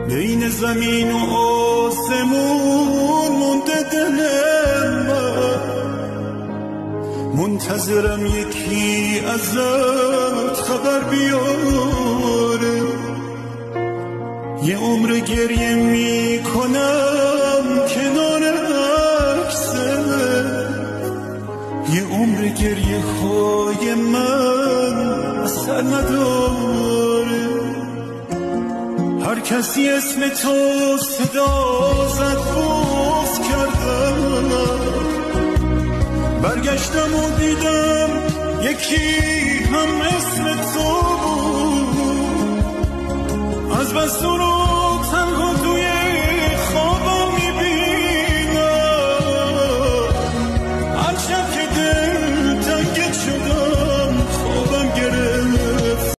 بین زمین و آسمون مونده دلم من، منتظرم یکی ازت خبر بیاره. یه عمر گریه میکنم کنار عکسه، یه عمر گریه های من اثر نداره. هر کسی اسم تو صدا زد باز کردم، برگشتم و دیدم یکی هم اسم تو بود. از بس